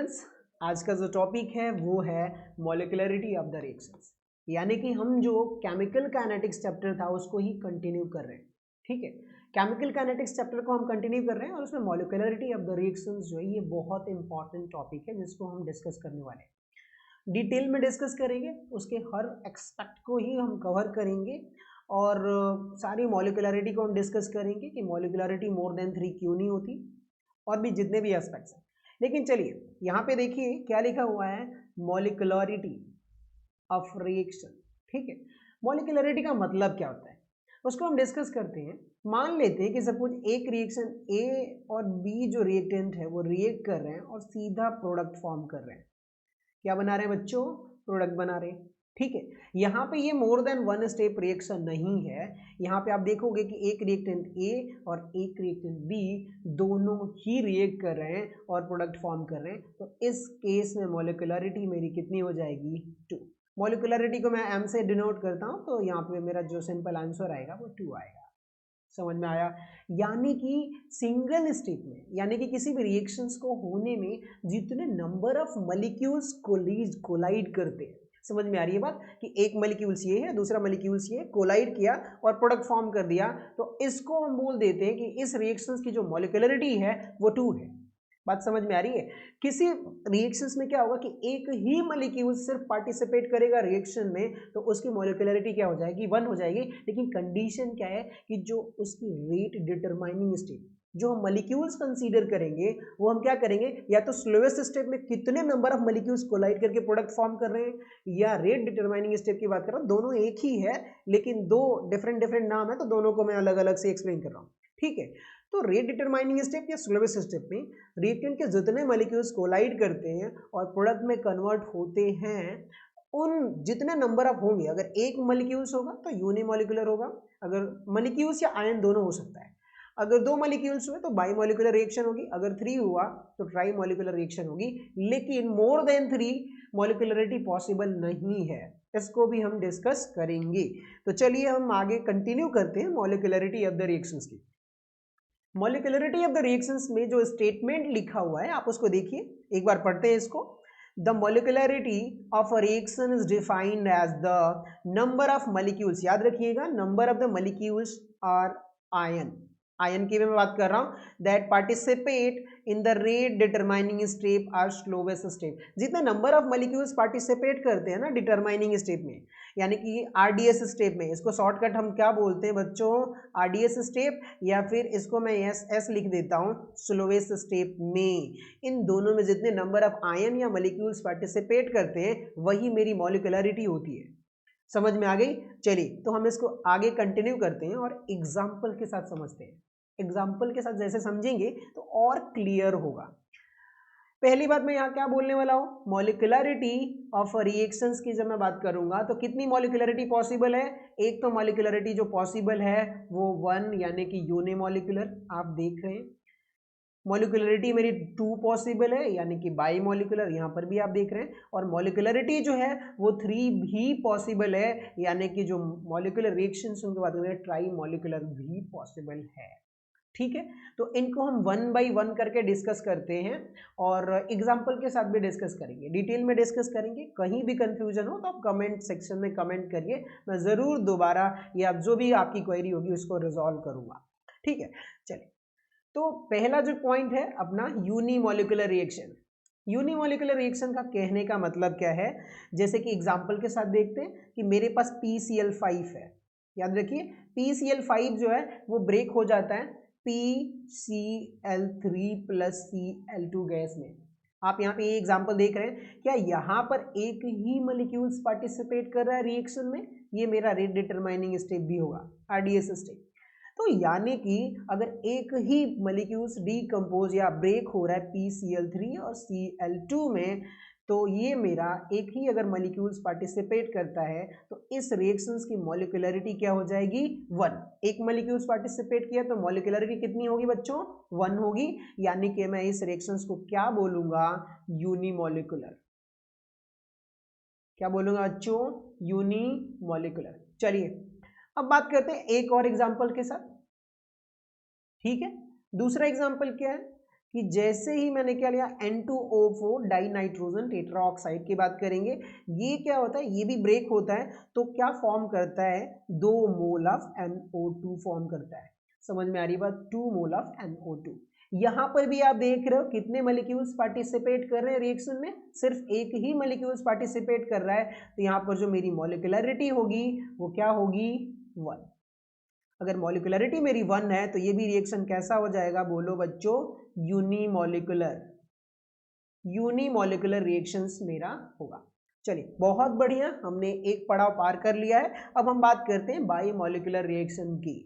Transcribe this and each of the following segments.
Students, आज का जो टॉपिक है वो है मॉलिक्यूलरिटी ऑफ द रिएक्शंस, यानी कि हम जो केमिकल काइनेटिक्स चैप्टर था उसको ही कंटिन्यू कर रहे हैं। ठीक है, केमिकल काइनेटिक्स चैप्टर को हम कंटिन्यू कर रहे हैं और उसमें मॉलिक्यूलरिटी ऑफ द रिएक्शंस जो है ये बहुत इंपॉर्टेंट टॉपिक है जिसको हम डिस्कस करने वाले हैं। डिटेल में डिस्कस करेंगे, उसके हर एक्सपेक्ट को ही हम कवर करेंगे और सारी मॉलिक्यूलरिटी को हम डिस्कस करेंगे कि मॉलिक्यूलरिटी मोर देन 3 क्यों नहीं होती और भी जितने भी एस्पेक्ट्स हैं। लेकिन चलिए यहाँ पे देखिए क्या लिखा हुआ है, मॉलिक्यूलरिटी ऑफ रिएक्शन। ठीक है, मॉलिक्यूलरिटी का मतलब क्या होता है उसको हम डिस्कस करते हैं। मान लेते हैं कि सपोज एक रिएक्शन ए और बी जो रिएक्टेंट है वो रिएक्ट कर रहे हैं और सीधा प्रोडक्ट फॉर्म कर रहे हैं। क्या बना रहे हैं बच्चों? प्रोडक्ट बना रहे हैं। ठीक है, यहाँ पे ये more than one step reaction नहीं है। यहाँ पे आप देखोगे कि एक रिएक्टेंट ए और एक रिएक्टेंट बी दोनों ही रिएक्ट कर रहे हैं और प्रोडक्ट फॉर्म कर रहे हैं। तो इस केस में मॉलिक्यूलरिटी मेरी कितनी हो जाएगी? 2। मॉलिक्यूलरिटी को मैं एम से डिनोट करता हूँ, तो यहाँ पे मेरा जो सिंपल आंसर आएगा वो 2 आएगा। समझ में आया? यानी कि सिंगल स्टेप में, यानी कि किसी भी रिएक्शंस को होने में जितने नंबर ऑफ मॉलिक्यूल्स कोलाइड करते हैं, समझ में आ रही है बात कि एक मॉलिक्यूल्स ये है, दूसरा मॉलिक्यूल्स ये कोलाइड किया और प्रोडक्ट फॉर्म कर दिया, तो इसको हम बोल देते हैं कि इस रिएक्शंस की जो मॉलिक्यूलरिटी है वो 2 है। बात समझ में आ रही है? किसी रिएक्शंस में क्या होगा कि एक ही मॉलिक्यूल सिर्फ पार्टिसिपेट करेगा रिएक्शन में, तो उसकी मॉलिक्यूलरिटी क्या हो जाएगी? 1 हो जाएगी। लेकिन कंडीशन क्या है कि जो उसकी रेट डिटरमाइनिंग स्टेप, जो हम मॉलिक्यूल्स कंसीडर करेंगे वो हम क्या करेंगे, या तो स्लोएस्ट स्टेप में कितने नंबर ऑफ मॉलिक्यूल्स कोलाइड करके प्रोडक्ट फॉर्म कर रहे हैं, या रेट डिटरमाइनिंग स्टेप की बात कर रहा हूं। दोनों एक ही है लेकिन दो डिफरेंट नाम है, तो दोनों को मैं अलग अलग से एक्सप्लेन कर रहा हूं। ठीक है, तो रेट डिटरमाइनिंग स्टेप या स्लोएस्ट स्टेप में रिएक्टेंट के जितने मॉलिक्यूल्स कोलाइड करते हैं और प्रोडक्ट में कन्वर्ट होते हैं, उन जितने नंबर ऑफ होंगे, अगर एक मॉलिक्यूल्स होगा तो यूनिमॉलिक्यूलर होगा, अगर मॉलिक्यूल्स या आयन दोनों हो सकता है, अगर 2 मॉलिक्यूल्स हुए तो बाईमॉलिक्यूलर रिएक्शन होगी, अगर 3 हुआ तो ट्राईमॉलिक्यूलर रिएक्शन होगी। लेकिन मोर देन 3 मॉलिक्यूलरिटी पॉसिबल नहीं है, इसको भी हम डिस्कस करेंगे। तो चलिए हम आगे कंटिन्यू करते हैं मॉलिक्यूलरिटी ऑफ द रिएक्शंस की। मॉलिक्यूलरिटी ऑफ द रिएक्शंस में जो स्टेटमेंट लिखा हुआ है आप उसको देखिए, एक बार पढ़ते हैं इसको। The molecularity of a reaction is defined as the number of molecules, याद रखिएगा number of the molecules or ion की मैं बात कर रहा हूं, that participate in the rate determining step और स्लोवेस्ट स्टेप। जितने नंबर ऑफ मॉलिक्यूल्स पार्टिसिपेट करते हैं ना डिटरमाइनिंग स्टेप में, यानी कि आरडीएस स्टेप में, इसको शॉर्टकट हम क्या बोलते हैं बच्चों? आरडीएस स्टेप, या फिर इसको मैं एस लिख देता हूं स्लोवेस्ट स्टेप में। इन दोनों में जितने नंबर ऑफ आयन या मॉलिक्यूल्स पार्टिसिपेट करते हैं वही मेरी मॉलिक्यूलरिटी होती है। समझ में आ गई? चलिए तो हम इसको आगे कंटिन्यू करते हैं और एग्जाम्पल के साथ समझते हैं। एग्जाम्पल के साथ जैसे समझेंगे तो और क्लियर होगा। पहली बात मैं यहाँ क्या बोलने वाला हूँ, मॉलिक्यूलरिटी ऑफ रिएक्शंस की जब मैं बात करूंगा तो कितनी मॉलिक्यूलरिटी पॉसिबल है? एक तो मॉलिक्यूलरिटी जो पॉसिबल है वो 1 यानी कि यूनिमॉलिक्यूलर, आप देख रहे हैं। मॉलिक्यूलरिटी मेरी 2 पॉसिबल है यानी कि बाई मॉलिक्यूलर, यहाँ पर भी आप देख रहे हैं। और मॉलिक्यूलरिटी जो है वो 3 भी पॉसिबल है, यानी कि जो मॉलिक्यूलर रिएक्शंस उनकी बात करें ट्राई मॉलिक्यूलर भी पॉसिबल है। ठीक है, तो इनको हम 1 बाई 1 करके डिस्कस करते हैं और एग्जाम्पल के साथ भी डिस्कस करेंगे, डिटेल में डिस्कस करेंगे। कहीं भी कंफ्यूजन हो तो आप कमेंट सेक्शन में कमेंट करिए, मैं ज़रूर दोबारा या जो भी आपकी क्वेरी होगी उसको रिजॉल्व करूंगा। ठीक है, चलिए तो पहला जो पॉइंट है अपना यूनिमॉलिक्यूलर रिएक्शन। यूनिमॉलिक्यूलर रिएक्शन का कहने का मतलब क्या है, जैसे कि एग्जाम्पल के साथ देखते हैं कि मेरे पास PCl5 है। याद रखिए PCl5 जो है वो ब्रेक हो जाता है PCl3 प्लस Cl2 गैस में। आप यहाँ पे ये एग्जाम्पल देख रहे हैं, क्या यहाँ पर एक ही मॉलिक्यूल्स पार्टिसिपेट कर रहा है रिएक्शन में? ये मेरा रेट डिटरमाइनिंग स्टेप भी होगा, आरडीएस स्टेप। तो यानी कि अगर एक ही मॉलिक्यूल्स डीकंपोज या ब्रेक हो रहा है PCl3 और Cl2 में, तो ये मेरा एक ही अगर मॉलिक्यूल्स पार्टिसिपेट करता है तो इस रिएक्शंस की मॉलिक्यूलरिटी क्या हो जाएगी? 1। एक मॉलिक्यूल्स पार्टिसिपेट किया तो मॉलिक्यूलरिटी कितनी होगी बच्चों? 1 होगी, यानी कि मैं इस रिएक्शंस को क्या बोलूंगा? यूनिमॉलिक्यूलर। क्या बोलूंगा बच्चों? यूनिमॉलिक्यूलर। चलिए अब बात करते हैं एक और एग्जांपल के साथ। ठीक है, दूसरा एग्जांपल क्या है कि जैसे ही मैंने क्या लिया N2O4 die nitrogen tetra oxide की बात करेंगे, ये क्या होता है, ये भी ब्रेक होता है तो क्या फॉर्म करता है, 2 मोल ऑफ NO2 फॉर्म करता है। समझ में आ रही बात, 2 मोल ऑफ NO2। यहाँ पर भी आप देख रहे हो कितने मॉलिक्यूल्स पार्टिसिपेट कर रहे हैं रिएक्शन में, सिर्फ एक ही मॉलिक्यूल्स पार्टिसिपेट कर रहा है, तो यहाँ पर जो मेरी मॉलिक्यूलरिटी होगी वो क्या होगी, 1। अगर मॉलिक्यूलरिटी मेरी 1 है तो ये भी रिएक्शन कैसा हो जाएगा, बोलो बच्चों, यूनिमॉलिक्यूलर। यूनिमॉलिक्यूलर रिएक्शंस मेरा होगा। चलिए बहुत बढ़िया, हमने एक पड़ाव पार कर लिया है। अब हम बात करते हैं बाईमॉलिक्यूलर रिएक्शन की।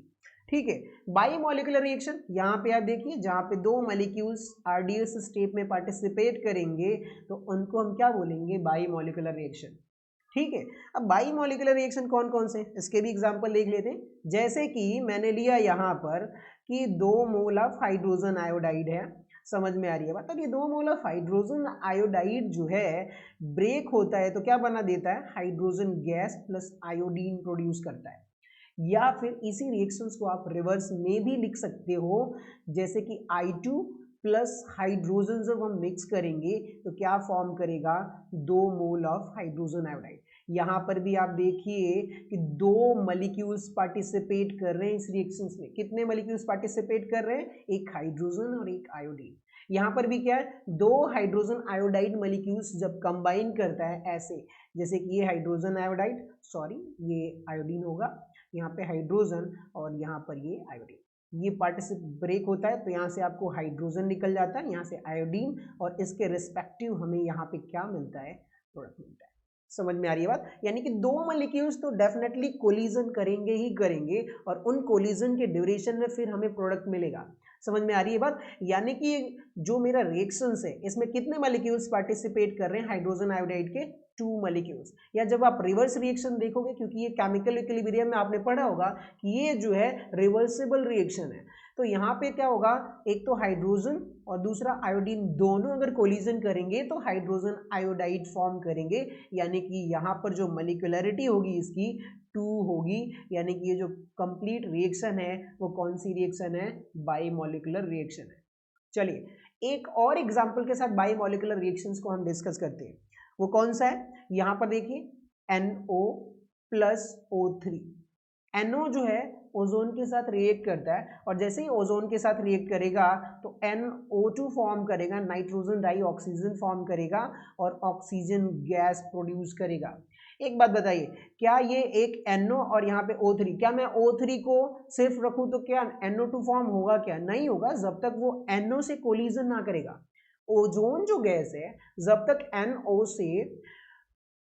ठीक है, बाईमॉलिक्यूलर रिएक्शन यहाँ पे आप देखिए, जहाँ पे 2 मॉलिक्यूल्स आरडीएस स्टेप में पार्टिसिपेट करेंगे तो उनको हम क्या बोलेंगे, बाईमॉलिक्यूलर रिएक्शन। ठीक है, अब बाईमॉलिक्यूलर रिएक्शन कौन कौन से, इसके भी एग्जांपल देख लेते हैं। जैसे कि मैंने लिया यहाँ पर कि 2 मोल ऑफ हाइड्रोजन आयोडाइड है, समझ में आ रही है बात। अब ये 2 मोल ऑफ हाइड्रोजन आयोडाइड जो है ब्रेक होता है तो क्या बना देता है, hydrogen gas plus iodine produce करता है। या फिर इसी रिएक्शंस को आप रिवर्स में भी लिख सकते हो, जैसे कि I2 प्लस हाइड्रोजन जब हम मिक्स करेंगे तो क्या फॉर्म करेगा, 2 मोल ऑफ हाइड्रोजन आयोडाइड। यहाँ पर भी आप देखिए कि 2 मॉलिक्यूल्स पार्टिसिपेट कर रहे हैं इस रिएक्शंस में। कितने मॉलिक्यूल्स पार्टिसिपेट कर रहे हैं, एक हाइड्रोजन और एक आयोडीन। यहाँ पर भी क्या है, 2 हाइड्रोजन आयोडाइड मॉलिक्यूल्स जब कंबाइन करता है ऐसे, जैसे कि ये हाइड्रोजन आयोडाइड, सॉरी ये आयोडीन होगा, यहाँ पे हाइड्रोजन और यहाँ पर ये आयोडीन, ये पार्टिसिपेट ब्रेक होता है तो यहाँ से आपको हाइड्रोजन निकल जाता है, यहाँ से आयोडीन, और इसके रिस्पेक्टिव हमें यहाँ पे क्या मिलता है, प्रोडक्ट मिलता है। समझ में आ रही है बात, यानी कि 2 मॉलिक्यूल्स तो डेफिनेटली कोलिजन करेंगे ही करेंगे, और उन कोलिजन के ड्यूरेशन में फिर हमें प्रोडक्ट मिलेगा। समझ में आ रही है बात, यानी कि जो मेरा रिएक्शंस है इसमें कितने मॉलिक्यूल्स पार्टिसिपेट कर रहे हैं, हाइड्रोजन आयोडाइड के 2 मॉलिक्यूल्स। या जब आप रिवर्स रिएक्शन देखोगे, क्योंकि ये केमिकल इक्विलिब्रियम में आपने पढ़ा होगा कि ये जो है रिवर्सिबल रिएक्शन है, तो यहाँ पे क्या होगा, एक तो हाइड्रोजन और दूसरा आयोडीन दोनों अगर कोलिजन करेंगे तो हाइड्रोजन आयोडाइड फॉर्म करेंगे, यानी कि यहाँ पर जो मॉलिक्यूलरिटी होगी इसकी 2 होगी, यानी कि ये जो कंप्लीट रिएक्शन है वो कौन सी रिएक्शन है, बाईमॉलिक्यूलर रिएक्शन है। चलिए एक और एग्जांपल के साथ बाईमॉलिक्यूलर रिएक्शंस को हम डिस्कस करते हैं, वो कौन सा है, यहाँ पर देखिए NO प्लस O3। NO जो है ओजोन के साथ रिएक्ट करता है, और जैसे ही ओजोन के साथ रिएक्ट करेगा तो NO2 फॉर्म करेगा, नाइट्रोजन डाई ऑक्सीजन फॉर्म करेगा और ऑक्सीजन गैस प्रोड्यूस करेगा। एक बात बताइए, क्या ये एक NO और यहाँ पे O3, क्या मैं O3 को सिर्फ रखूँ तो क्या NO2 फॉर्म होगा, क्या नहीं होगा, जब तक वो NO से कोलिजन ना करेगा। ओजोन जो गैस है जब तक NO से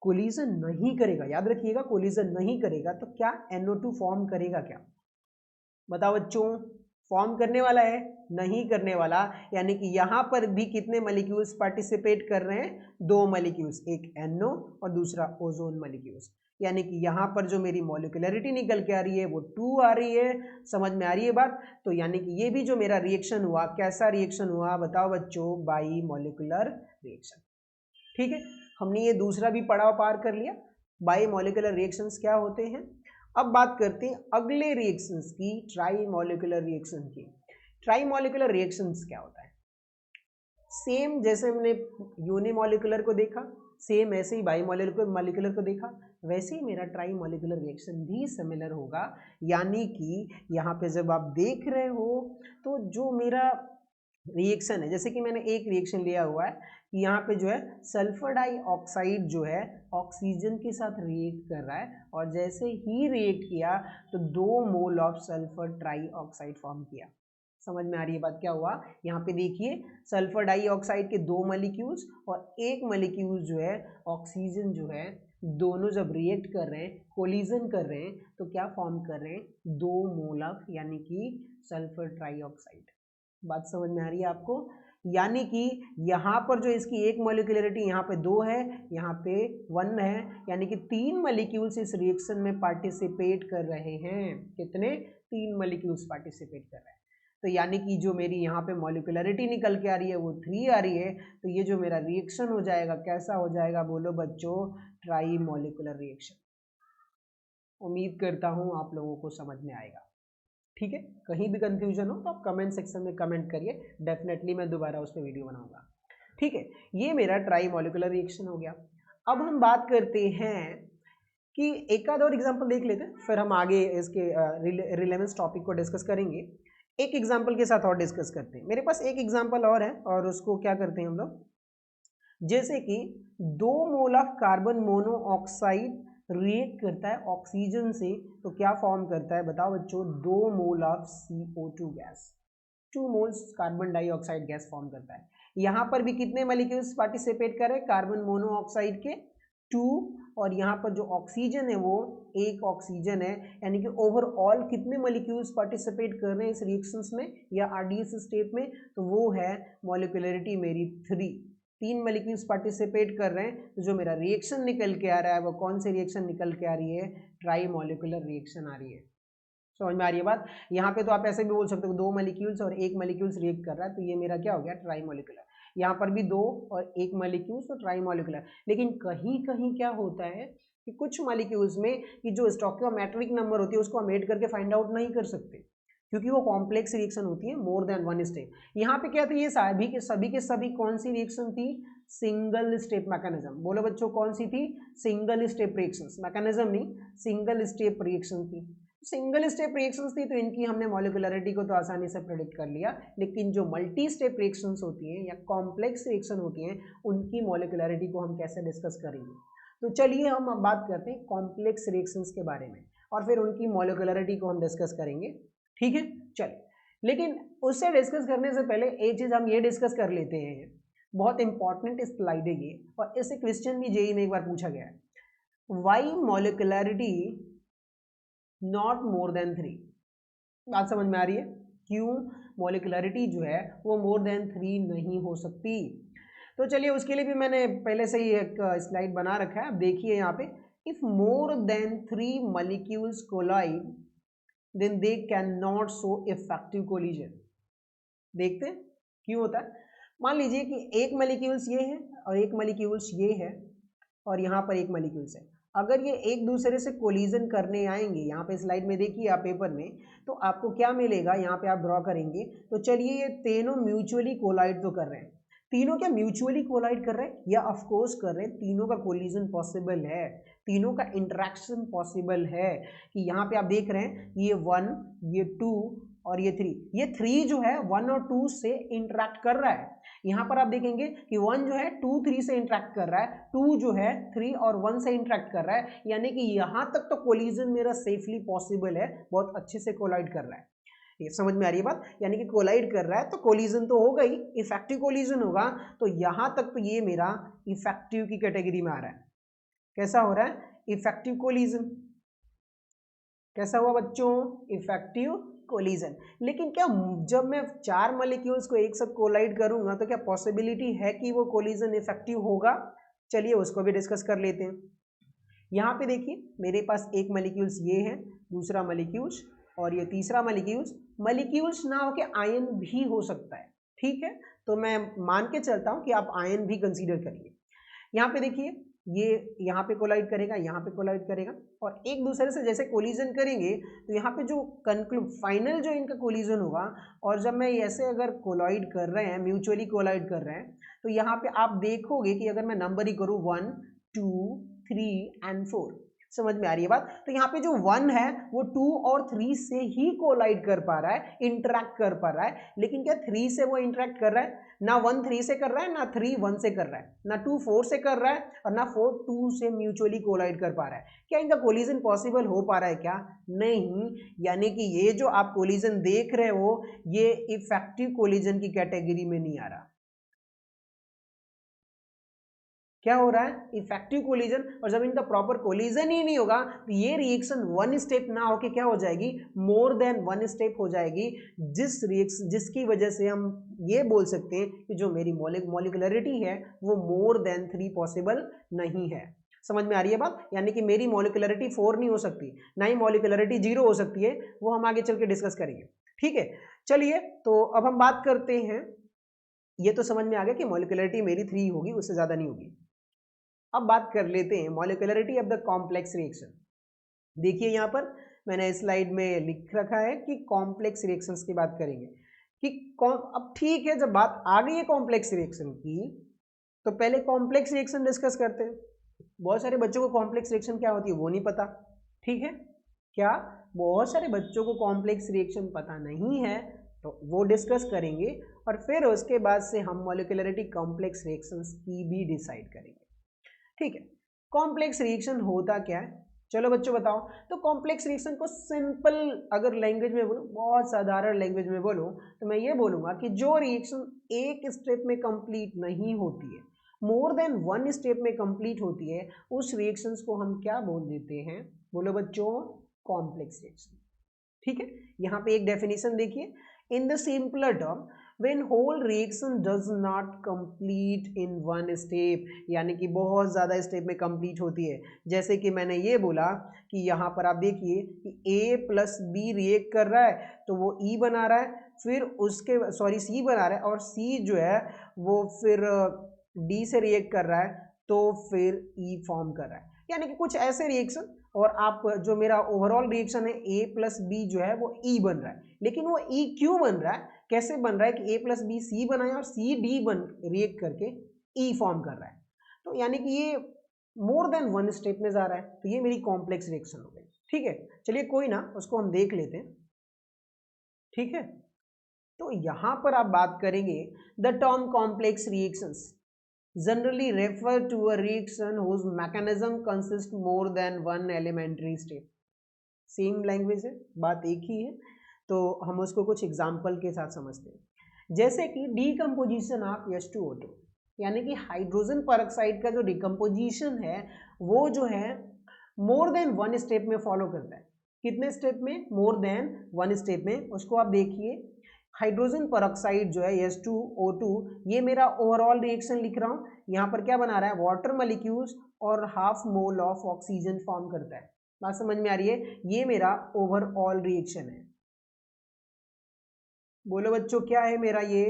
कोलिजन नहीं करेगा, याद रखिएगा कोलिजन नहीं करेगा, तो क्या NO2 फॉर्म करेगा, क्या बताओ बच्चों, फॉर्म करने वाला है, नहीं करने वाला। यानी कि यहाँ पर भी कितने मॉलिक्यूल्स पार्टिसिपेट कर रहे हैं, 2 मॉलिक्यूल्स, एक NO और दूसरा ओजोन मॉलिक्यूल्स। यानी कि यहाँ पर जो मेरी मॉलिक्यूलरिटी निकल के आ रही है वो 2 आ रही है। समझ में आ रही है बात, तो यानी कि ये भी जो मेरा रिएक्शन हुआ, कैसा रिएक्शन हुआ बताओ बच्चों, बाईमॉलिक्यूलर रिएक्शन। ठीक है, हमने ये दूसरा भी पड़ाव पार कर लिया, बाईमॉलिक्यूलर रिएक्शंस क्या होते हैं। अब बात करते हैं अगले रिएक्शंस की, ट्राईमॉलिक्यूलर रिएक्शन की। ट्राईमॉलिक्यूलर रिएक्शंस क्या होता है, सेम जैसे हमने यूनिमॉलिक्यूलर को देखा, सेम ऐसे ही बाईमॉलिक्यूलर को देखा, वैसे ही मेरा ट्राईमॉलिक्यूलर रिएक्शन भी सिमिलर होगा। यानी कि यहाँ पे जब आप देख रहे हो तो जो मेरा रिएक्शन है, जैसे कि मैंने एक रिएक्शन लिया हुआ है कि यहाँ पे जो है सल्फर डाइऑक्साइड जो है ऑक्सीजन के साथ रिएक्ट कर रहा है, और जैसे ही रिएक्ट किया तो 2 mole of sulphur trioxide form किया। समझ में आ रही है बात, क्या हुआ, यहाँ पे देखिए सल्फर डाइऑक्साइड के 2 मॉलिक्यूल्स और एक मॉलिक्यूल जो है ऑक्सीजन जो है, दोनों जब रिएक्ट कर रहे हैं, कोलिजन कर रहे हैं, तो क्या फॉर्म कर रहे हैं, 2 मोल ऑफ, यानी कि सल्फर ट्राइऑक्साइड। बात समझ में आ रही है आपको, यानी कि यहाँ पर जो इसकी एक मॉलिक्यूलरिटी यहाँ पे 2 है, यहाँ पे 1 है, यानी कि 3 मॉलिक्यूल्स इस रिएक्शन में पार्टिसिपेट कर रहे हैं। कितने, 3 मॉलिक्यूल्स पार्टिसिपेट कर रहे हैं। तो यानी कि जो मेरी यहाँ पे मॉलिक्यूलरिटी निकल के आ रही है वो 3 आ रही है, तो ये जो मेरा रिएक्शन हो जाएगा कैसा हो जाएगा, बोलो बच्चों, ट्राई मॉलिक्यूलर रिएक्शन। उम्मीद करता हूँ आप लोगों को समझ में आएगा। ठीक है, कहीं भी कंफ्यूजन हो तो आप कमेंट सेक्शन में कमेंट करिए, डेफिनेटली मैं दोबारा उस पर वीडियो बनाऊंगा। ठीक है, ये मेरा ट्राई मॉलिक्यूलर रिएक्शन हो गया। अब हम बात करते हैं कि एक आध और एग्जांपल देख लेते हैं, फिर हम आगे इसके रिलेवेंस टॉपिक को डिस्कस करेंगे। एक एग्जांपल के साथ और डिस्कस करते हैं। मेरे पास एक एग्जांपल और है और उसको क्या करते हैं हम लोग, जैसे कि 2 mole of carbon monoxide react करता है ऑक्सीजन से, तो क्या फॉर्म करता है बताओ बच्चों, 2 mole of CO2 gas, 2 moles carbon dioxide gas form करता है। यहाँ पर भी कितने मॉलिक्यूल्स पार्टिसिपेट कर रहे हैं, कार्बन मोनोऑक्साइड के 2, और यहाँ पर जो ऑक्सीजन है वो 1 ऑक्सीजन है, यानी कि ओवरऑल कितने मॉलिक्यूल्स पार्टिसिपेट कर रहे हैं इस रिएक्शंस में या RDS स्टेप में, तो वो है मॉलिक्यूलरिटी मेरी 3 मॉलिक्यूल्स पार्टिसिपेट कर रहे हैं। तो जो मेरा रिएक्शन निकल के आ रहा है वो कौन सी रिएक्शन निकल के आ रही है, ट्राई मॉलिक्यूलर रिएक्शन आ रही है। समझ में आ रही है बात। यहाँ पे तो आप ऐसे भी बोल सकते हो 2 मॉलिक्यूल्स और 1 मॉलिक्यूल्स रिएक्ट कर रहा है, तो ये मेरा क्या हो गया, ट्राई मॉलिक्यूलर। यहाँ पर भी 2 और 1 मॉलिक्यूल्स तो ट्राई मॉलिक्यूलर। लेकिन कहीं कहीं क्या होता है कि कुछ मॉलिक्यूल्स में कि जो स्टोइकियोमेट्रिक नंबर होती है उसको हम ऐड करके फाइंड आउट नहीं कर सकते, क्योंकि वो कॉम्प्लेक्स रिएक्शन होती है, मोर देन 1 स्टेप। यहाँ पे क्या थी, ये सभी के सभी कौन सी रिएक्शन थी, सिंगल स्टेप मैकेनिज्म। बोलो बच्चों कौन सी थी, सिंगल स्टेप रिएक्शंस, मैकेनिज्म नहीं, सिंगल स्टेप रिएक्शन थी। सिंगल स्टेप रिएक्शंस थी तो इनकी हमने मॉलिक्यूलरिटी को तो आसानी से प्रेडिक्ट कर लिया, लेकिन जो मल्टी स्टेप रिएक्शंस होती हैं या कॉम्प्लेक्स रिएक्शन होती हैं उनकी मॉलिक्यूलरिटी को हम कैसे डिस्कस करेंगे। तो चलिए हम अब बात करते हैं कॉम्प्लेक्स रिएक्शंस के बारे में और फिर उनकी मॉलिक्यूलरिटी को हम डिस्कस करेंगे। ठीक है, चलिए, लेकिन उससे डिस्कस करने से पहले एक चीज हम ये डिस्कस कर लेते हैं, बहुत इंपॉर्टेंट स्लाइड है ये, और इससे क्वेश्चन भी जेईई में एक बार पूछा गया है, why molecularity not more than 3। बात समझ में आ रही है, क्यों मॉलिक्यूलरिटी जो है वो मोर देन 3 नहीं हो सकती। तो चलिए उसके लिए भी मैंने पहले से ही एक स्लाइड बना रखा है, अब देखिए यहाँ पे, if more than 3 molecules collide then they can not show effective collision. देखते हैं क्यों होता है। मान लीजिए कि एक मॉलिक्यूल्स ये है और एक मॉलिक्यूल्स ये है और यहाँ पर एक मॉलिक्यूल्स है, अगर ये एक दूसरे से कोलिजन करने आएंगे, यहाँ पे स्लाइड में देखिए आप पेपर में, तो आपको क्या मिलेगा, यहाँ पे आप ड्रॉ करेंगे तो चलिए ये तीनों म्यूचुअली कोलाइड तो कर रहे हैं, तीनों क्या म्यूचुअली कोलाइड कर रहे हैं, या ऑफ कोर्स कर रहे हैं, तीनों का कोलिजन पॉसिबल है, तीनों का इंटरेक्शन पॉसिबल है। कि यहाँ पे आप देख रहे हैं ये 1, ये 2 और ये 3, ये 3 जो है 1 और 2 से इंटरेक्ट कर रहा है। यहाँ पर आप देखेंगे कि 1 जो है 2 3 से इंटरेक्ट कर रहा है, 2 जो है 3 और 1 से इंटरेक्ट कर रहा है, यानी कि यहाँ तक तो कोलिजन मेरा सेफली पॉसिबल है, बहुत अच्छे से कोलाइड कर रहा है। ये समझ में आ रही है बात, यानी कि कोलाइड कर रहा है तो कोलिजन तो होगा ही, इफेक्टिव कोलिजन होगा, तो यहाँ तक तो ये मेरा इफेक्टिव की कैटेगरी में आ रहा है। कैसा हो रहा है, इफेक्टिव कोलिजन। कैसा हुआ बच्चों, इफेक्टिव कोलिजन। लेकिन क्या जब मैं 4 मॉलिक्यूल्स को एक साथ कोलाइड करूंगा तो क्या पॉसिबिलिटी है कि वो कोलिजन इफेक्टिव होगा, चलिए उसको भी डिस्कस कर लेते हैं। यहाँ पे देखिए मेरे पास एक मॉलिक्यूल्स ये है, दूसरा मॉलिक्यूल्स और ये तीसरा मॉलिक्यूल्स ना हो के आयन भी हो सकता है। ठीक है, तो मैं मान के चलता हूँ कि आप आयन भी कंसीडर करिए। यहाँ पे देखिए ये यहाँ पे कोलाइड करेगा, यहाँ पे कोलाइड करेगा, और एक दूसरे से जैसे कोलिजन करेंगे तो यहाँ पे जो फाइनल जो इनका कोलिजन होगा, और जब मैं ऐसे अगर कोलाइड कर रहे हैं, म्यूचुअली कोलाइड कर रहे हैं, तो यहाँ पे आप देखोगे कि अगर मैं नंबर ही करूँ 1 2 3 एंड 4, समझ में आ रही है बात। तो यहाँ पे जो 1 है वो 2 और 3 से ही कोलाइड कर पा रहा है, इंटरेक्ट कर पा रहा है, लेकिन क्या 3 से वो इंटरेक्ट कर रहा है, ना 1 3 से कर रहा है, ना 3 1 से कर रहा है, ना 2 4 से कर रहा है, और ना 4 2 से म्यूचुअली कोलाइड कर पा रहा है। क्या इनका कोलिजन पॉसिबल हो पा रहा है क्या, नहीं, यानी कि ये जो आप कोलिजन देख रहे हो ये इफेक्टिव कोलिजन की कैटेगरी में नहीं आ रहा। क्या हो रहा है, इफेक्टिव कोलिजन, और जब इनका प्रॉपर कोलिजन ही नहीं होगा तो ये रिएक्शन 1 स्टेप ना होके क्या हो जाएगी, मोर देन 1 स्टेप हो जाएगी, जिसकी वजह से हम ये बोल सकते हैं कि जो मेरी मॉलिक्यूलरिटी है वो मोर देन 3 पॉसिबल नहीं है। समझ में आ रही है बात, यानी कि मेरी मॉलिक्यूलरिटी 4 नहीं हो सकती, ना ही मॉलिक्यूलरिटी 0 हो सकती है, वो हम आगे चल के डिस्कस करेंगे। ठीक है, चलिए तो अब हम बात करते हैं, ये तो समझ में आ गया कि मॉलिक्यूलरिटी मेरी 3 होगी, उससे ज्यादा नहीं होगी। अब बात कर लेते हैं molecularity of the complex reaction. देखिए यहाँ पर मैंने स्लाइड में लिख रखा है कि कॉम्प्लेक्स रिएक्शंस की बात करेंगे कि अब ठीक है, जब बात आ गई है कॉम्प्लेक्स रिएक्शन की तो पहले कॉम्प्लेक्स रिएक्शन डिस्कस करते हैं। बहुत सारे बच्चों को कॉम्प्लेक्स रिएक्शन क्या होती है वो नहीं पता, ठीक है, क्या बहुत सारे बच्चों को कॉम्प्लेक्स रिएक्शन पता नहीं है, तो वो डिस्कस करेंगे और फिर उसके बाद से हम मॉलिक्यूलरिटी कॉम्प्लेक्स रिएक्शंस की भी डिसाइड करेंगे, ठीक है। कॉम्प्लेक्स रिएक्शन होता क्या है, चलो बच्चों बताओ। तो कॉम्प्लेक्स रिएक्शन को सिंपल अगर लैंग्वेज में बोलूं, बहुत साधारण लैंग्वेज में बोलूं, तो मैं ये बोलूंगा कि जो रिएक्शन एक स्टेप में कंप्लीट नहीं होती है, मोर देन वन स्टेप में कंप्लीट होती है, उस रिएक्शंस को हम क्या बोल देते हैं, बोलो बच्चों, कॉम्प्लेक्स रिएक्शन, ठीक है। यहाँ पे एक डेफिनेशन देखिए, in the simpler term when whole reaction does not complete in one step, यानी कि बहुत ज़्यादा स्टेप में कंप्लीट होती है। जैसे कि मैंने ये बोला कि यहाँ पर आप देखिए कि A प्लस बी रिएक्ट कर रहा है तो वो E बना रहा है, फिर उसके C बना रहा है और C जो है वो फिर D से रिएक्ट कर रहा है तो फिर E फॉर्म कर रहा है, यानी कि कुछ ऐसे रिएक्शन। और आप जो मेरा ओवरऑल रिएक्शन है A प्लस बी जो है वो E बन रहा है, लेकिन वो E क्यों बन रहा है, कैसे बन रहा है कि A प्लस बी सी बनाया और सी डी बन रिएक्ट करके E फॉर्म कर रहा है, तो यानी कि ये मोर देन वन स्टेप में जा रहा है, तो ये मेरी कॉम्प्लेक्स रिएक्शन हो गई, ठीक है। चलिए कोई ना, उसको हम देख लेते हैं, ठीक है। तो यहां पर आप बात करेंगे the term complex reactions generally refer to a reaction whose mechanism consists more than one elementary step। Same language है, बात एक ही है, तो हम उसको कुछ एग्जाम्पल के साथ समझते हैं। जैसे कि डीकम्पोजिशन ऑफ H2O2, यानी कि हाइड्रोजन परऑक्साइड का जो डिकम्पोजिशन है वो जो है मोर देन वन स्टेप में फॉलो करता है। कितने स्टेप में, मोर देन वन स्टेप में। उसको आप देखिए, हाइड्रोजन परऑक्साइड जो है H2O2, ये मेरा ओवरऑल रिएक्शन लिख रहा हूँ, यहाँ पर क्या बना रहा है, वाटर मॉलिक्यूल्स और half mole of oxygen form करता है। बात समझ में आ रही है, ये मेरा ओवरऑल रिएक्शन है। बोलो बच्चों क्या है मेरा ये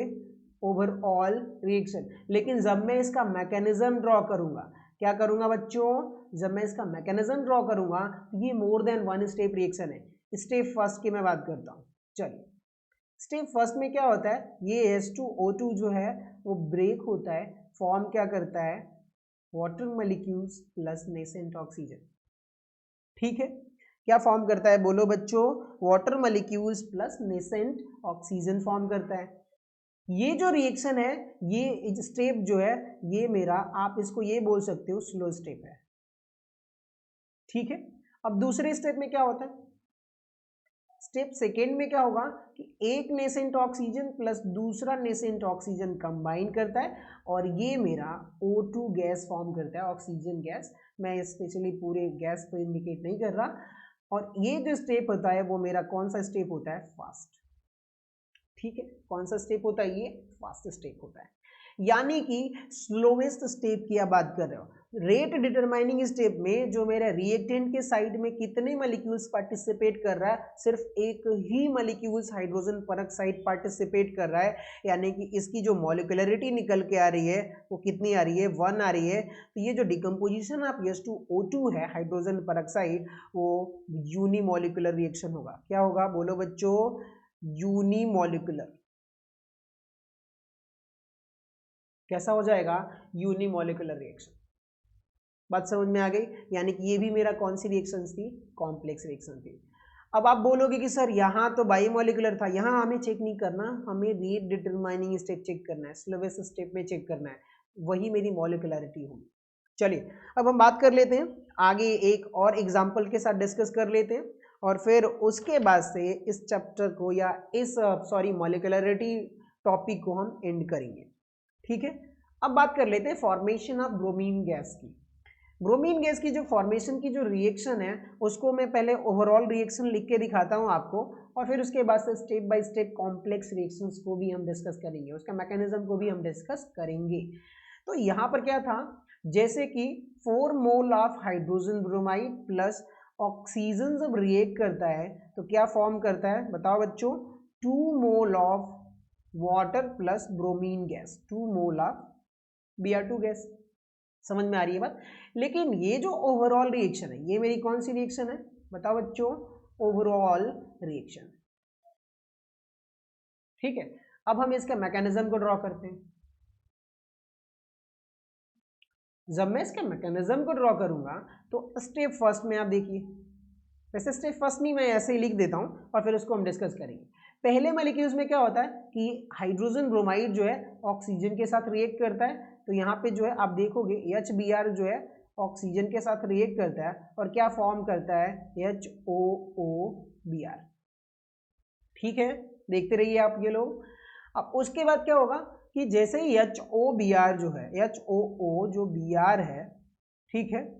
ओवरऑल रिएक्शन। लेकिन जब मैं इसका मैकेनिज्म ड्रॉ करूंगा, क्या करूंगा बच्चों, जब मैं इसका मैकेनिज्म ड्रॉ करूंगा तो ये more than one step reaction है। स्टेप फर्स्ट की मैं बात करता हूँ, चलिए। स्टेप फर्स्ट में क्या होता है, ये H2O2 जो है वो ब्रेक होता है, फॉर्म क्या करता है, water molecules plus nascent oxygen, ठीक है। क्या फॉर्म करता है, बोलो बच्चों, water molecules plus nascent oxygen form करता है। ये जो रिएक्शन है, ये स्टेप जो है, ये मेरा, आप इसको ये बोल सकते हो स्लो स्टेप है, ठीक है। अब दूसरे स्टेप में क्या होता है, स्टेप सेकेंड में क्या होगा कि एक नेसेंट ऑक्सीजन प्लस दूसरा नेसेंट ऑक्सीजन कंबाइन करता है और ये मेरा O2 गैस फॉर्म करता है, ऑक्सीजन गैस। मैं स्पेशली पूरे गैस को इंडिकेट नहीं कर रहा। और ये जो स्टेप होता है वो मेरा कौन सा स्टेप होता है, फास्ट, ठीक है। कौन सा स्टेप होता है, ये फास्ट स्टेप होता है। यानी कि स्लोवेस्ट स्टेप की आप बात कर रहे हो। रेट डिटरमाइनिंग स्टेप में जो मेरा रिएक्टेंट के साइड में कितने मॉलिक्यूल्स पार्टिसिपेट कर रहा है, सिर्फ एक ही मॉलिक्यूल्स हाइड्रोजन परऑक्साइड पार्टिसिपेट कर रहा है, यानी कि इसकी जो मॉलिक्यूलरिटी निकल के आ रही है वो कितनी आ रही है, 1 आ रही है। तो ये जो डिकम्पोजिशन ऑफ H2O2 है हाइड्रोजन परऑक्साइड, वो यूनिमॉलिक्यूलर रिएक्शन होगा। क्या होगा, बोलो बच्चों, यूनिमॉलिक्यूलर। कैसा हो जाएगा, यूनिमॉलिक्यूलर रिएक्शन। बात समझ में आ गई, यानी कि ये भी मेरा कौन सी रिएक्शन थी, कॉम्प्लेक्स रिएक्शन थी। अब आप बोलोगे कि सर यहाँ तो बायोमॉलिक्यूलर था, यहाँ हमें चेक नहीं करना, हमें रेट डिटरमाइनिंग स्टेप चेक करना है, स्लोवेस्ट स्टेप में चेक करना है, वही मेरी मॉलिक्यूलरिटी होगी। चलिए अब हम बात कर लेते हैं आगे, एक और एग्जाम्पल के साथ डिस्कस कर लेते हैं और फिर उसके बाद से इस चैप्टर को या इस मॉलिक्यूलरिटी टॉपिक को हम एंड करेंगे, ठीक है। अब बात कर लेते हैं फॉर्मेशन ऑफ ब्रोमीन गैस की। ब्रोमीन गैस की जो फॉर्मेशन की जो रिएक्शन है उसको मैं पहले ओवरऑल रिएक्शन लिख के दिखाता हूँ आपको, और फिर उसके बाद से step by step complex reactions को भी हम डिस्कस करेंगे, उसका मैकेनिज्म को भी हम डिस्कस करेंगे। तो यहाँ पर क्या था, जैसे कि 4 mole of hydrogen bromide plus oxygen जब रिएक्ट करता है तो क्या फॉर्म करता है, बताओ बच्चों, 2 mole of water plus bromine gas, 2 mole of Br2 gas. समझ में आ रही है बात। लेकिन ये जो ओवरऑल रिएक्शन है, ये मेरी कौन सी रिएक्शन है, बताओ बच्चों, ओवरऑल रिएक्शन। ठीक है, अब हम इसके मैकेनिज्म को ड्रॉ करते हैं। जब मैं इसके मैकेनिज्म को ड्रॉ करूंगा तो स्टेप फर्स्ट में आप देखिए, वैसे स्टेप फर्स्ट नहीं, मैं ऐसे ही लिख देता हूं और फिर उसको हम डिस्कस करेंगे। पहले मॉलिक्यूल्स में क्या होता है कि हाइड्रोजन ब्रोमाइड जो है ऑक्सीजन के साथ रिएक्ट करता है, तो यहाँ पे जो है आप देखोगे HBr जो है ऑक्सीजन के साथ रिएक्ट करता है और क्या फॉर्म करता है, HOOBr। ठीक है, देखते रहिए आप ये लोग। अब उसके बाद क्या होगा कि जैसे ही HOBr जो है, HOO जो Br है, ठीक है,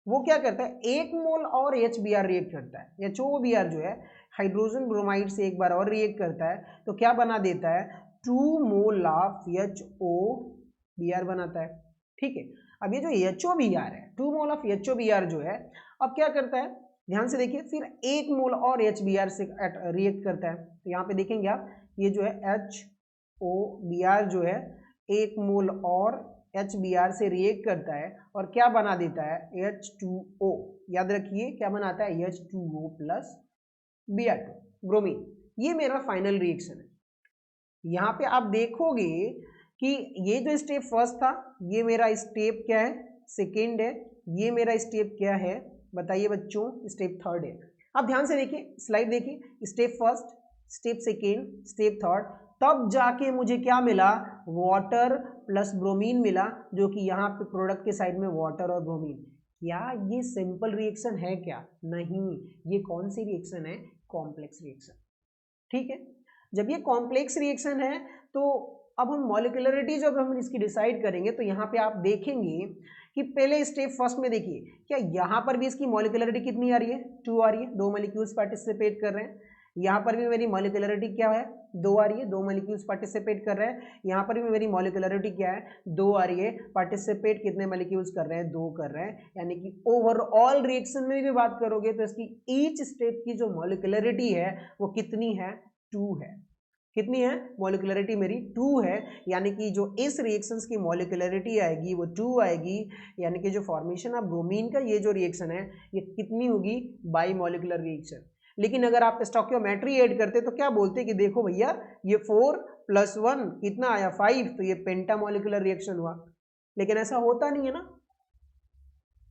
वो क्या करता है, 1 मोल और HBr रिएक्ट करता है। HOBr जो है हाइड्रोजन ब्रोमाइड से एक बार और रिएक्ट करता है, तो क्या बना देता है, 2 मोल ऑफ HOBr बनाता है। ठीक है, अब ये जो HOBr है, 2 मोल ऑफ HOBr जो है, अब क्या करता है, ध्यान से देखिए, फिर 1 मोल और HBr से रिएक्ट करता है। तो यहाँ पे देखेंगे आप, ये जो है HOBr जो है 1 मोल और HBr से रिएक्ट करता है और क्या बना देता है, H2O। याद रखिए क्या बनाता है, H2O प्लस Br2, ब्रोमीन। ये मेरा फाइनल रिएक्शन है। यहाँ पे आप देखोगे कि ये जो स्टेप फर्स्ट था, ये मेरा स्टेप क्या है, सेकेंड है, ये मेरा स्टेप क्या है, बताइए बच्चों, स्टेप थर्ड है। अब ध्यान से देखिए, स्लाइड देखिए, step first, step second, step third, तब जाके मुझे क्या मिला, वाटर प्लस ब्रोमीन मिला, जो कि यहाँ पे प्रोडक्ट के साइड में वाटर और ब्रोमीन। क्या ये सिंपल रिएक्शन है क्या, नहीं, ये कौन सी रिएक्शन है, कॉम्प्लेक्स रिएक्शन। ठीक है, जब ये कॉम्प्लेक्स रिएक्शन है तो अब हम मॉलिक्यूलरिटी जब हम इसकी डिसाइड करेंगे, तो यहाँ पे आप देखेंगे कि पहले स्टेप फर्स्ट में देखिए, क्या यहाँ पर भी इसकी मॉलिक्यूलरिटी कितनी आ रही है, 2 आ रही है, 2 मॉलिक्यूल्स पार्टिसिपेट कर रहे हैं। यहाँ पर भी मेरी मॉलिक्यूलरिटी क्या है, 2 आ रही है, 2 मॉलिक्यूल्स पार्टिसिपेट कर रहे हैं। यहाँ पर भी मेरी मॉलिक्यूलरिटी क्या है, 2 आ रही है, पार्टिसिपेट कितने मॉलिक्यूल्स कर रहे हैं, 2 कर रहे हैं। यानी कि ओवरऑल रिएक्शन में भी बात करोगे तो इसकी ईच स्टेप की जो मॉलिक्यूलरिटी है वो कितनी है, 2 है। कितनी है, मॉलिक्यूलरिटी मेरी 2 है। यानी कि जो इस रिएक्शंस की मॉलिक्यूलरिटी आएगी वो 2 आएगी। यानी कि जो फॉर्मेशन ऑफ ब्रोमीन का ये जो रिएक्शन है ये कितनी होगी, बाई मॉलिक्यूलर रिएक्शन। लेकिन अगर आप स्टोइकियोमेट्री ऐड करते तो क्या बोलते कि देखो भैया ये 4 + 1 कितना आया, 5, तो ये पेंटामोलिकुलर रिएक्शन हुआ। लेकिन ऐसा होता नहीं है ना,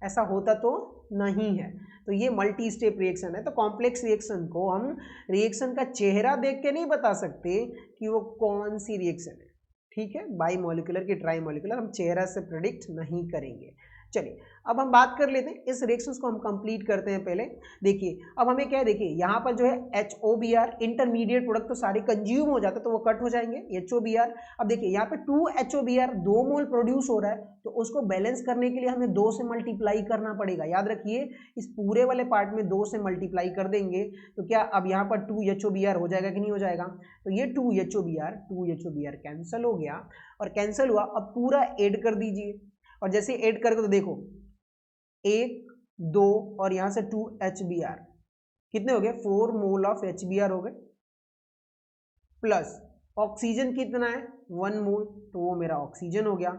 ऐसा होता तो नहीं है। तो ये मल्टी स्टेप रिएक्शन है। तो कॉम्प्लेक्स रिएक्शन को हम रिएक्शन का चेहरा देख के नहीं बता सकते कि वो कौन सी रिएक्शन है। ठीक है, बाई मॉलिक्यूलर की ट्राई मॉलिक्यूलर हम चेहरा से प्रेडिक्ट नहीं करेंगे। चलिए अब हम बात कर लेते हैं, इस रिएक्शंस को हम कंप्लीट करते हैं। पहले देखिए अब हमें क्या है, देखिए यहाँ पर जो है HOBr इंटरमीडिएट प्रोडक्ट तो सारे कंज्यूम हो जाते तो वो कट हो जाएंगे, HOBr। अब देखिए यहाँ पे 2 HOBr 2 मोल प्रोड्यूस हो रहा है, तो उसको बैलेंस करने के लिए हमें 2 से मल्टीप्लाई करना पड़ेगा। याद रखिए इस पूरे वाले पार्ट में 2 से मल्टीप्लाई कर देंगे तो क्या अब यहाँ पर 2 HOBr हो जाएगा कि नहीं हो जाएगा। तो ये 2 HOBr कैंसिल हो गया और कैंसिल हुआ। अब पूरा ऐड कर दीजिए और जैसे ऐड करके तो देखो 1 2 और यहां से 2 HBr कितने हो गए, 4 मोल ऑफ HBr हो गए, प्लस ऑक्सीजन कितना है 1 मोल, तो वो मेरा ऑक्सीजन हो गया।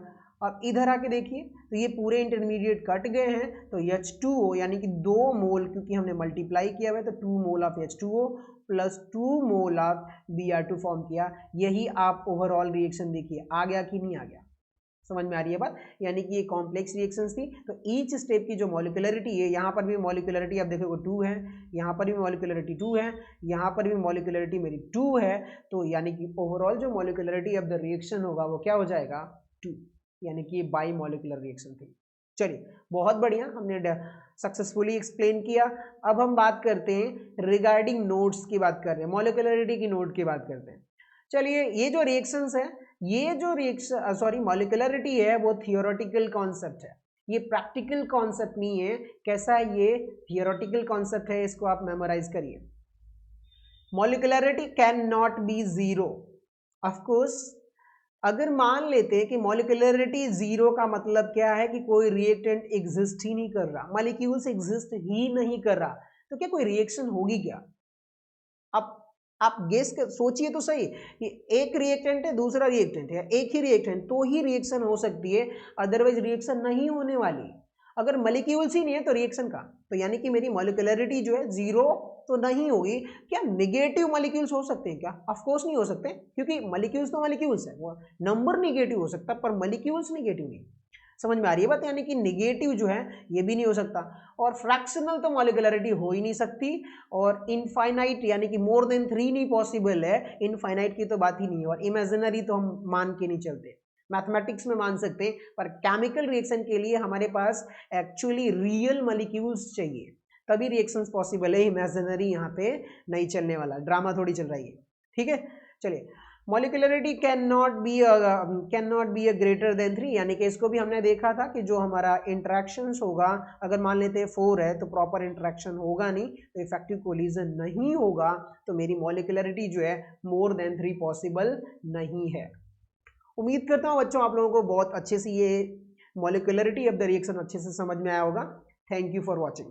अब इधर आके देखिए तो ये पूरे इंटरमीडिएट कट गए हैं, तो H2O यानी कि 2 मोल, क्योंकि हमने मल्टीप्लाई किया हुआ है तो 2 mole of H2O plus 2 mole of Br2 form किया। यही आप ओवरऑल रिएक्शन देखिए आ गया कि नहीं आ गया, समझ में आ रही है बात। यानी कि ये कॉम्प्लेक्स रिएक्शंस थी। तो ईच स्टेप की जो मॉलिक्यूलरिटी है, यहाँ पर भी मॉलिक्यूलरिटी आप देखोगे 2 है, यहाँ पर भी मॉलिक्यूलरिटी 2 है, यहाँ पर भी मॉलिक्यूलरिटी मेरी 2 है। तो यानी कि ओवरऑल जो मॉलिक्यूलरिटी ऑफ द रिएक्शन होगा वो क्या हो जाएगा, 2। यानी कि ये बाई मॉलिक्यूलर रिएक्शन थी। चलिए बहुत बढ़िया, हमने सक्सेसफुली एक्सप्लेन किया। अब हम बात करते हैं रिगार्डिंग नोड्स की बात कर रहे हैं, मॉलिक्यूलरिटी की नोड की बात करते हैं। चलिए ये जो रिएक्शंस है, ये जो रिएक्शन मॉलिक्यूलरिटी है वो थियोरेटिकल कॉन्सेप्ट है, ये प्रैक्टिकल कॉन्सेप्ट नहीं है। कैसा है, ये थियोरेटिकल कॉन्सेप्ट है, इसको आप मेमोराइज करिए। Molecularity can not be zero. Of course अगर मान लेते हैं कि मॉलिक्यूलरिटी जीरो का मतलब क्या है कि कोई रिएक्टेंट एग्जिस्ट ही नहीं कर रहा, मॉलिक्यूल्स एग्जिस्ट ही नहीं कर रहा, तो क्या कोई रिएक्शन होगी क्या। अब आप गेस कर सोचिए तो सही कि एक रिएक्टेंट है दूसरा रिएक्टेंट है, एक ही रिएक्टेंट तो ही रिएक्शन हो सकती है, अदरवाइज रिएक्शन नहीं होने वाली। अगर मॉलिक्यूल्स ही नहीं है तो रिएक्शन का, तो यानी कि मेरी मॉलिक्यूलरिटी जो है जीरो तो नहीं होगी। क्या नेगेटिव मॉलिक्यूल्स हो सकते हैं क्या? ऑफ कोर्स नहीं हो सकते, क्योंकि मॉलिक्यूल्स तो मॉलिक्यूल्स है, वो नंबर नेगेटिव हो सकता पर मॉलिक्यूल्स नेगेटिव नहीं। समझ में आ रही है बात? यानी कि नेगेटिव जो है ये भी नहीं हो सकता, और फ्रैक्शनल तो मॉलिक्यूलरिटी हो ही नहीं सकती, और इनफाइनाइट यानी कि मोर देन 3 नहीं पॉसिबल है, इनफाइनाइट की तो बात ही नहीं है, और इमेजिनरी तो हम मान के नहीं चलते। मैथमेटिक्स में मान सकते हैं, पर केमिकल रिएक्शन के लिए हमारे पास एक्चुअली रियल मॉलिक्यूल्स चाहिए, तभी रिएक्शंस पॉसिबल है। इमेजिनरी यहाँ पे नहीं चलने वाला, ड्रामा थोड़ी चल रही है। ठीक है, चलिए molecularity can not be a greater than 3, यानी कि इसको भी हमने देखा था कि जो हमारा इंटरेक्शंस होगा, अगर मान लेते हैं 4 है तो प्रॉपर इंटरेक्शन होगा नहीं, तो इफेक्टिव कोलिजन नहीं होगा, तो मेरी मॉलिक्यूलरिटी जो है मोर देन 3 पॉसिबल नहीं है। उम्मीद करता हूँ बच्चों आप लोगों को बहुत अच्छे से ये मॉलिक्यूलरिटी ऑफ द रिएक्शन अच्छे से समझ में आया होगा। Thank you for watching.